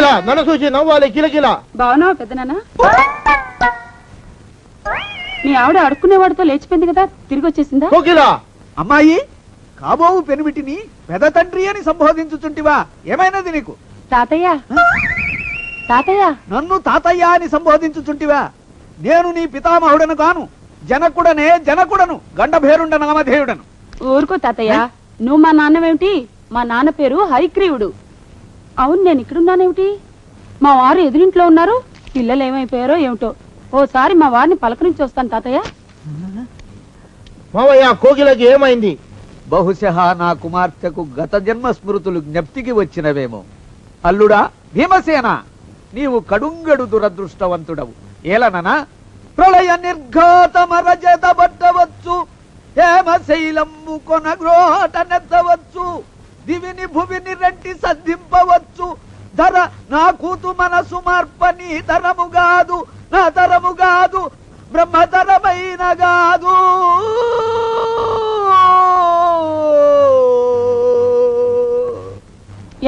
కోకిల నన్ను చూసి నవ్వాలి కిలకిల. బాగున్నావా పెద్దనాన్న? మీ ఆవిడ అడుక్కునేవాడితో లేచిపోయింది కదా, తిరిగి వచ్చేసిందా? కోకిల అమ్మాయి, కాబోవు పెనుమిటిని పెద తండ్రి అని సంబోధించుచుంటివా? ఏమైనది నీకు? తాతయ్య తాతయ్య నన్ను తాతయ్య అని సంబోధించుచుంటివా? నేను నీ పితామహుడను కాను, జనకుడను, గండభేరుండ నామధేయుడను. ఊరుకో తాతయ్య, నువ్వు మా నాన్నవేమిటి? మా నాన్న పేరు హరిగ్రీవుడు. అవును, నేను ఇక్కడున్నానేమిటి? మా వారు ఎదురింట్లో ఉన్నారు. పిల్లలు ఏమైపోయారో ఏమిటో. ఓసారి మా వారిని పలకరించి వస్తాను తాతయ్య. మావయ్య, కోకిలకి ఏమైంది? బహుశః నా కుమార్తెకు గత జన్మ స్మృతులు జ్ఞప్తికి వచ్చినవేమో. అల్లుడా భీమసేన, నీవు కడుంగడు దురదృష్టవంతుడవు. ఏలననా ప్రళయ నిర్ఘాతమరజత పట్టవచ్చు, హేమశైలమ్ము కొనగ్రోట నెత్తవచ్చు, దివిని భువిని రెంటి సంధింపవచ్చు. ధర నా కూతు మనసు మార్ప నీ తరము కాదు, నా తరము కాదు, బ్రహ్మతరమైన కాదు.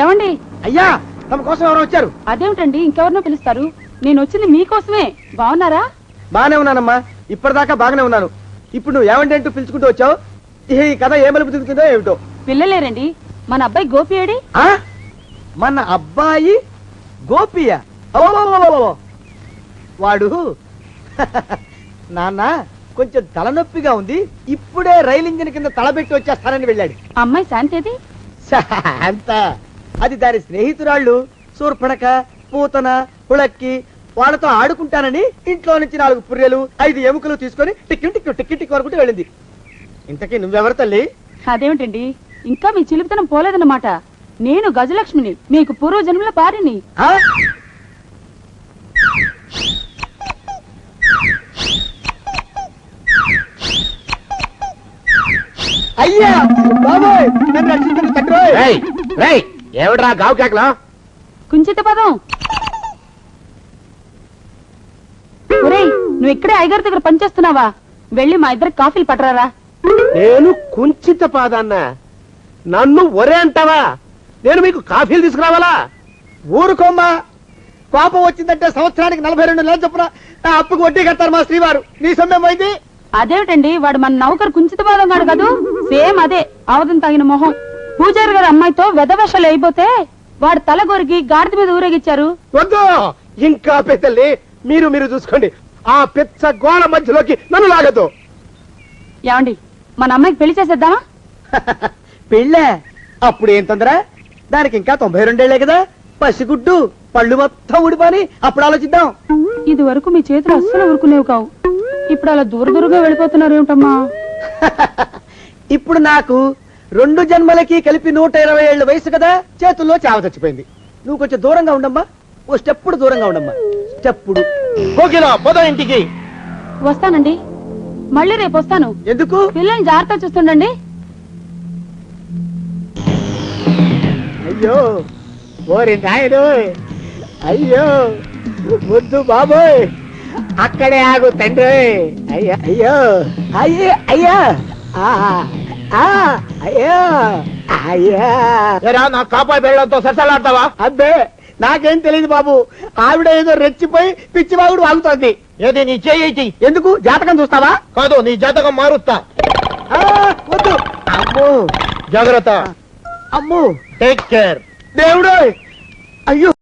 ఏమండి? అయ్యా, తమ కోసం ఎవరు వచ్చారు? అదేమిటండి, ఇంకెవరినో పిలుస్తారు? నేను వచ్చింది మీకోసమే. బాగున్నారా? బాగానే ఉన్నానమ్మా, ఇప్పటిదాకా బాగానే ఉన్నాను. ఇప్పుడు నువ్వు ఏమంటే అంటూ పిలుచుకుంటూ వచ్చావు. ఈ కథ ఏ మలుపు తిరుగుతుందో ఏమిటో. పిల్లలేరండి. మన అబ్బాయి గోపి ఏడి? మన అబ్బాయి గోపియ? వాడు నాన్న కొంచెం తలనొప్పిగా ఉంది, ఇప్పుడే రైలు ఇంజిన్ కింద తలబెట్టి వచ్చేస్తానని వెళ్ళాడు. అమ్మాయి శాంతేది? అంత అది దాని స్నేహితురాళ్ళు శూర్పణక, పూతన, హుళక్కి, వాళ్ళతో ఆడుకుంటానని ఇంట్లో నుంచి 4 పుర్రెలు 5 ఎముకలు తీసుకొని టిక్కి వరకు వెళ్ళింది. ఇంతకీ నువ్వెవరు తల్లి? అదేమిటండి, ఇంకా మీ చిలుపుతనం పోలేదన్నమాట. నేను గజలక్ష్మిని, మీకు పూర్వజన్మల భార్యని. అయ్యా బాబోయ్, నన్ను రక్షించండి తండ్రి. ఏమిట్రా గావు కేకలా? కుంచిత పదం. ఒరేయ్, నువ్వు ఇక్కడే అయ్యగారి దగ్గర పనిచేస్తున్నావా? వెళ్ళి మా ఇద్దరికి కాఫీలు పట్టరారా. నేను కుంచిత పాదాన్న, నన్ను ఒరే అంటావా? నేను మీకు కాఫీలు తీసుకురావాలా? ఊరుకోమ్మా, కోపం వచ్చిందంటే సంవత్సరానికి 42 నెలలు చొప్పున నా అప్పుకు వడ్డీ కడతారు మా శ్రీవారు. నీ సొమ్మేం పోయింది? అదేమిటండి, వాడు మన నౌకరు కుంచిత పాదం కాడు కదూ. సేమ్ అదే, అవధం తగిన మొహం. పూజారి గారి అమ్మాయితో వెధవెషాలు అయిపోతే వాడు తల గొరికి గాడిద మీద ఊరేగిచ్చారు. వద్దు, ఇంకా పెద్దల్ని మీరు చూసుకోండి. ఆ పెద్ద గోళ మధ్యలోకి నన్ను లాగదు. ఏమండి, మన అమ్మాయికి పెళ్లి చేసేద్దామా? పెళ్ళే? అప్పుడు ఏం తొందర? దానికి ఇంకా 92 ఏళ్లే కదా. పసిగుడ్డు పళ్ళు మొత్తం ఊడిపోని అప్పుడు ఆలోచిద్దాం. ఇది వరకు మీ చేతులు అస్సలు ఊరుకునేవి కావు. ఇప్పుడు అలా దూరదూరుగా వెళ్ళిపోతున్నారు ఏమిటమ్మా? ఇప్పుడు నాకు 2 జన్మలకి కలిపి 120 ఏళ్ల వయసు కదా, చేతుల్లో చావ చచ్చిపోయింది. నువ్వు కొంచెం దూరంగా ఉండమ్మా, ఓ స్టెప్పుడు దూరంగా ఉండమ్మా. స్టెప్పుడు. కోకిలా పద ఇంటికి. వస్తానండి, మళ్ళీ రేపు వస్తాను. ఎందుకు? పిల్లల్ని జాగ్రత్త చూస్తుండండి. అయ్యో ఓరి నాయుడు, అయ్యో వద్దు బాబోయ్, అక్కడే ఆగు తండ్రి. అయ్యా అయ్యో అయ్యో అయ్యా అయ్యో అయ్యా. నా కాపాయి బెళ్ళంతో సరసలాడతావా? అబ్బే, నాకేం తెలియదు బాబు. ఆవిడ ఏదో రెచ్చిపోయి పిచ్చివాగుడు వాగుతోంది. ఏది నీ చేయి? ఎందుకు? జాతకం చూస్తావా? కాదు, నీ జాతకం మారుస్తా. వద్దు. అమ్మో, జాగ్రత్త. అమ్మో, టేక్ కేర్. దేవుడు, అయ్యో.